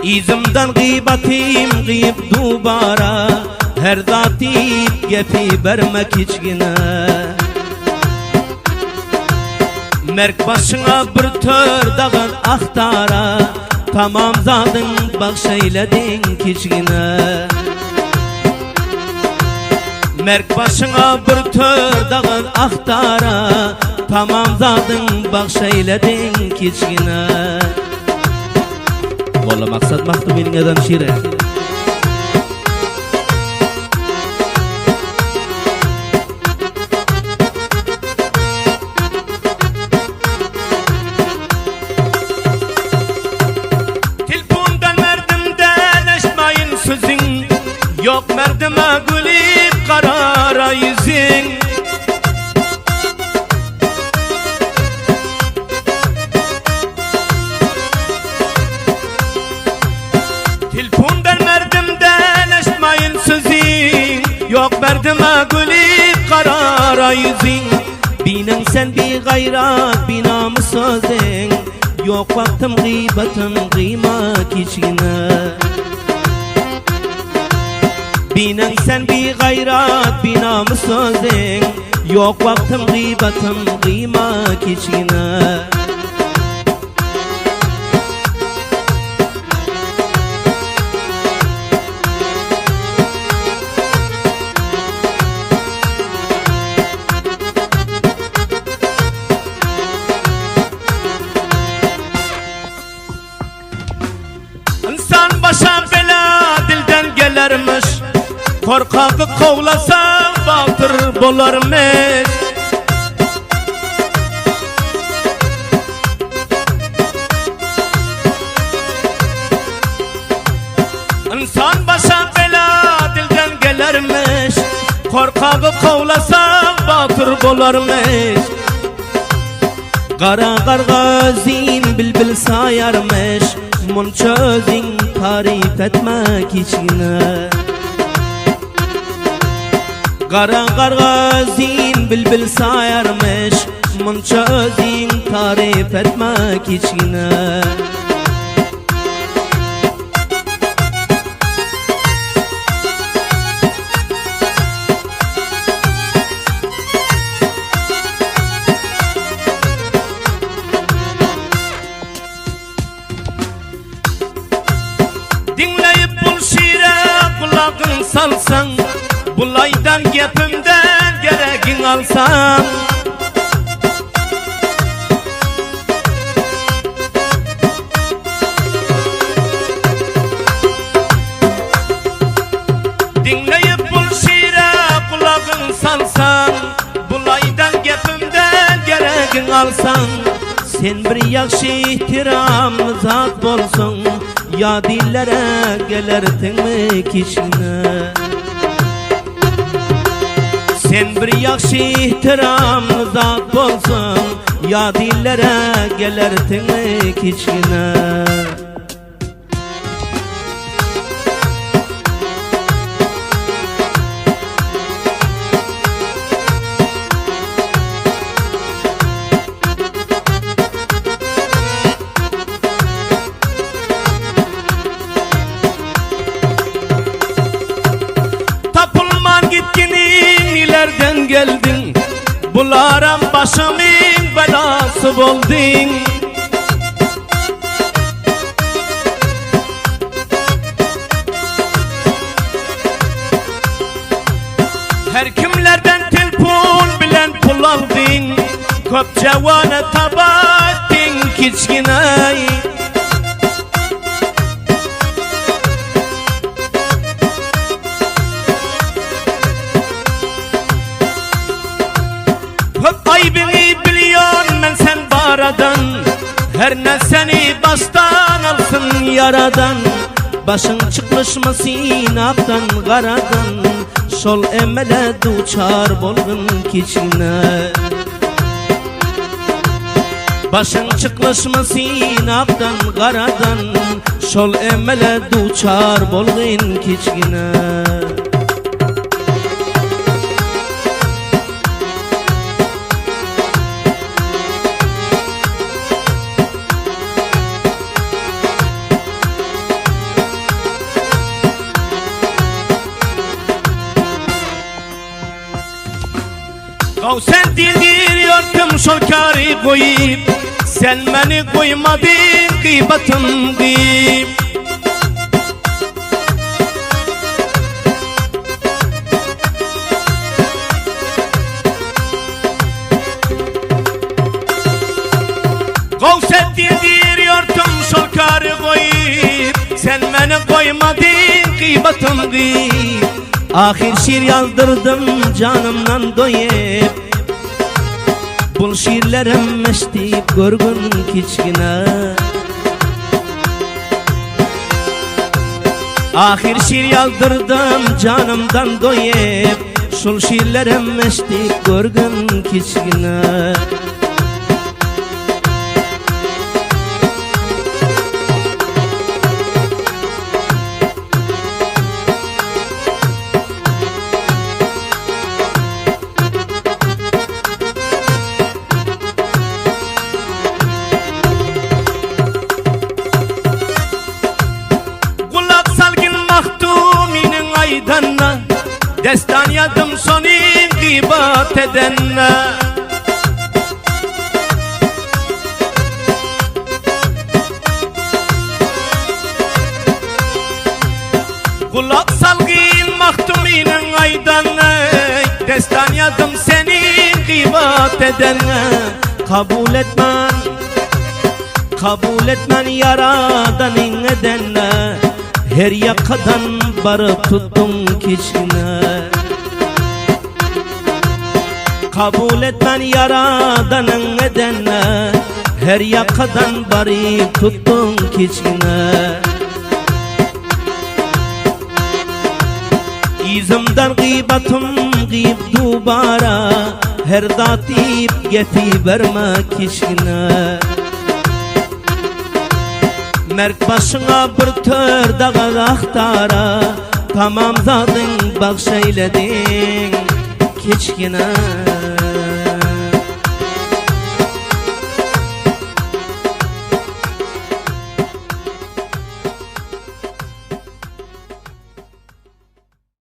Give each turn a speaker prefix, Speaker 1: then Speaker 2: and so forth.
Speaker 1: İzimden gıybatim gıyıp dubara, her zati gepi vermek içgine. Merk başına bir tör dağın ahtara, tamam zadın bakşeyledin kiçgine. Merk başına bir tör dağın ahtara, tamam zadın bakşeyledin kiçgine. Valla maksat maktub benim adam şiire. Yok merdime gülüp karara yüzün. Telefondan merdimden eşmeyin sözün. Yok merdime gülüp karara yüzün. Binin sen bir gayrat binamı sözün. Yok vaktim gıybetin kıymak içine. Binen sen bir gayrat binamı sözün. Yok vaktim gıybetim kıymak içine. İnsan başa bela dilden gelermiş. Korkakı kovlasan batır bularmış. İnsan başa bela dilden gelermiş. Korkakı kovlasan batır bularmış. Kara kargazin bilbil sayarmış. Munçözün tarif etmek içine. Kara kargazin bilbil sayarmış. Munçözün tarif etmek içine. Dinleyip bul şiire kulağın salsan. Bulaydan gepimden gereğin alsan. Dinleyip bul şiire kulağın salsan. Bulaydan gepimden gereğin alsan. Sen bir yakşı ihtiramlı zat bolsun. Ya dillere gelertin mi kişine. Sen bir yakşı ihtiramlı zat bolsun. Ya dillere gelertin mi kişine. Nereden geldin? Bularam başımın belası boldun. Her kimlerden telefon bilen pul aldın. Köp cevane tabattın kiçkine. Aybini biliyorsun ben sen baradan. Her ne seni baştan alsın yaradan. Başın çıkmış mı sinaktan karadan. Şol emele duçar bolgun kiçine. Başın çıkmış mı sinaktan karadan. Şol emele duçar bolgun kiçine. Sen dildiriyortum şol kari koyup, sen beni koymadın gıybatım deyip. Sen dildiriyortum şol kari koyup, sen beni koymadın gıybatım deyip. Ahir şiir yazdırdım canımdan doyup, bul şiirlerim meştip görgün kiçkine. Ahir şiir yazdırdım canımdan doyup, şul şiirlerim meştip görgün kiçkine. Destan yadım sonin gıybat edenle. Kulak salgın mahtuminin aydanı, destan yadım senin gıybat edenle. Kabul etmen yaradanın edenle. Her yakadan barıp tuttum kiçkine. Kabul etmen yaradanın edenle. Her yakadan barıp tuttum kiçkine. İzimden gıybatım gıyıp dubara, her datip geti verme kiçkine. Merk başına bir tör dağa ahtara, tamam zadın bakşeyledin kiçkine.